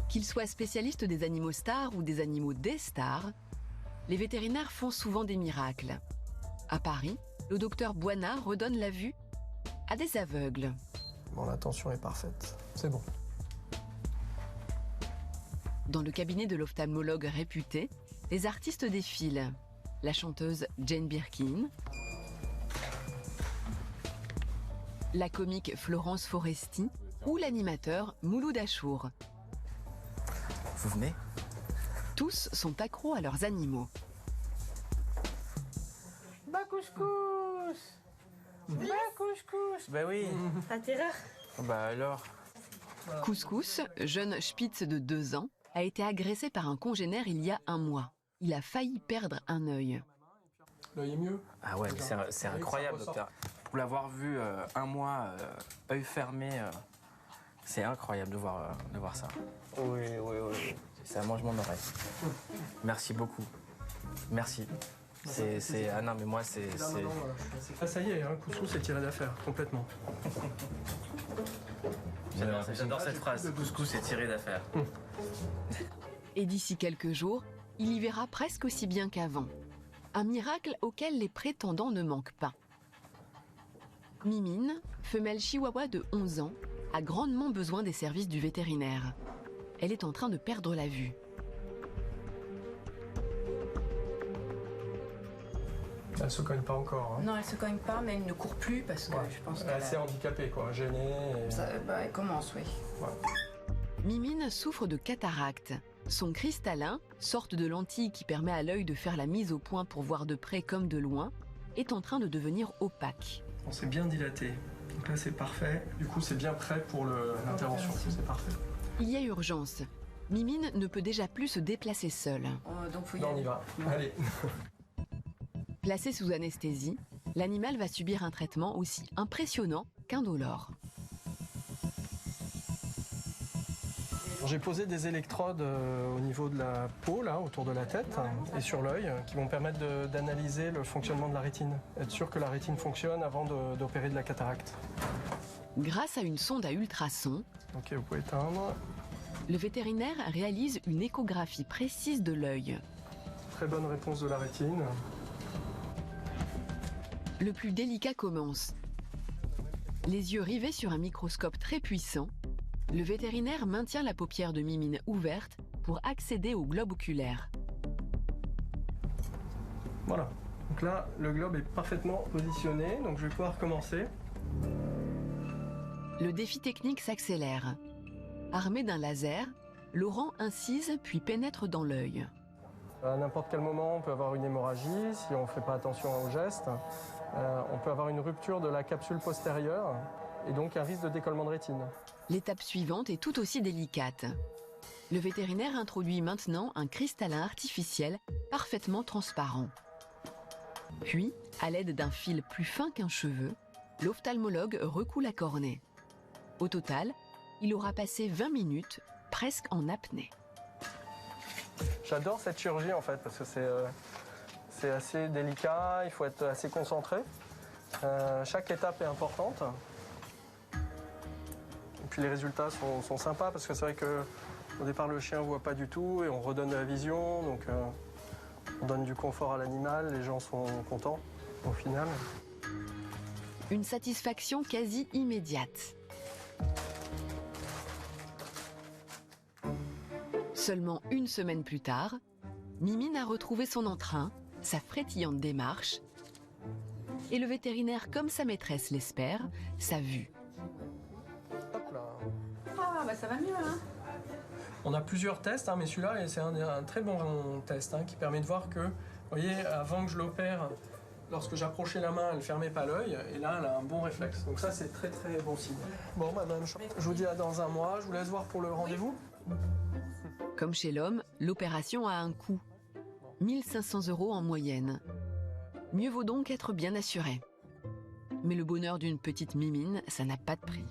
Qu'ils soient spécialistes des animaux stars ou des animaux des stars, les vétérinaires font souvent des miracles. À Paris, le docteur Boina redonne la vue à des aveugles. Bon, la tension est parfaite, c'est bon. Dans le cabinet de l'ophtalmologue réputé, les artistes défilent. La chanteuse Jane Birkin, la comique Florence Foresti ou l'animateur Mouloud Achour. Vous venez? Tous sont accros à leurs animaux. Bah couscous! Bah couscous! Bah oui. T'as terreur? Bah alors? Couscous, jeune spitz de 2 ans, a été agressé par un congénère il y a 1 mois. Il a failli perdre un œil. L'œil est mieux? Ah ouais, mais c'est incroyable, docteur. Pour l'avoir vu 1 mois, œil fermé, c'est incroyable de voir ça. Oui. Ça mange mon oreille. Merci beaucoup. Merci. Ah non, mais moi, c'est... Ah, ça y est, hein, Couscous est tiré d'affaire, complètement. J'adore cette phrase. Couscous est tiré d'affaire. Et d'ici quelques jours, il y verra presque aussi bien qu'avant. Un miracle auquel les prétendants ne manquent pas. Mimine, femelle chihuahua de 11 ans, a grandement besoin des services du vétérinaire. Elle est en train de perdre la vue. Elle se cogne pas encore. Hein. Non, elle se cogne pas, mais elle ne court plus parce que je pense Elle est assez handicapée, quoi, gênée. Elle commence, oui. Ouais. Mimine souffre de cataracte. Son cristallin, sorte de lentille qui permet à l'œil de faire la mise au point pour voir de près comme de loin, est en train de devenir opaque. On s'est bien dilaté. Donc là, c'est parfait. Du coup, c'est bien prêt pour l'intervention. C'est parfait. Il y a urgence. Mimine ne peut déjà plus se déplacer seule. Donc faut y Non, on aller. y va. Allez. Placé sous anesthésie, l'animal va subir un traitement aussi impressionnant qu'indolore. J'ai posé des électrodes au niveau de la peau, là, autour de la tête, et sur l'œil, qui vont permettre d'analyser le fonctionnement de la rétine. Être sûr que la rétine fonctionne avant d'opérer de la cataracte. Grâce à une sonde à ultrasons, Ok, vous pouvez éteindre. le vétérinaire réalise une échographie précise de l'œil. Très bonne réponse de la rétine. Le plus délicat commence. Les yeux rivés sur un microscope très puissant, le vétérinaire maintient la paupière de Mimine ouverte pour accéder au globe oculaire. Voilà. Donc là, le globe est parfaitement positionné, donc je vais pouvoir commencer. Le défi technique s'accélère. Armé d'un laser, Laurent incise puis pénètre dans l'œil. À n'importe quel moment, on peut avoir une hémorragie si on ne fait pas attention aux gestes. On peut avoir une rupture de la capsule postérieure et donc un risque de décollement de rétine. L'étape suivante est tout aussi délicate. Le vétérinaire introduit maintenant un cristallin artificiel parfaitement transparent. Puis, à l'aide d'un fil plus fin qu'un cheveu, l'ophtalmologue recoue la cornée. Au total, il aura passé 20 minutes, presque en apnée. J'adore cette chirurgie en fait parce que c'est assez délicat, il faut être assez concentré. Chaque étape est importante. Et puis les résultats sont sympas parce que c'est vrai qu'au départ le chien ne voit pas du tout et on redonne de la vision, donc on donne du confort à l'animal, les gens sont contents au final. Une satisfaction quasi immédiate. Seulement 1 semaine plus tard, Mimine a retrouvé son entrain, sa frétillante démarche, et le vétérinaire, comme sa maîtresse l'espère, sa vue. Hop là. Ah, bah ça va mieux, hein. On a plusieurs tests, mais celui-là c'est un très bon test qui permet de voir que, vous voyez, avant que je l'opère, lorsque j'approchais la main, elle ne fermait pas l'œil, et là elle a un bon réflexe. Donc ça c'est très très bon signe. Bon madame, je vous dis à dans 1 mois, je vous laisse voir pour le rendez-vous. Comme chez l'homme, l'opération a un coût. 1 500 € en moyenne. Mieux vaut donc être bien assuré. Mais le bonheur d'une petite Mimine, ça n'a pas de prix.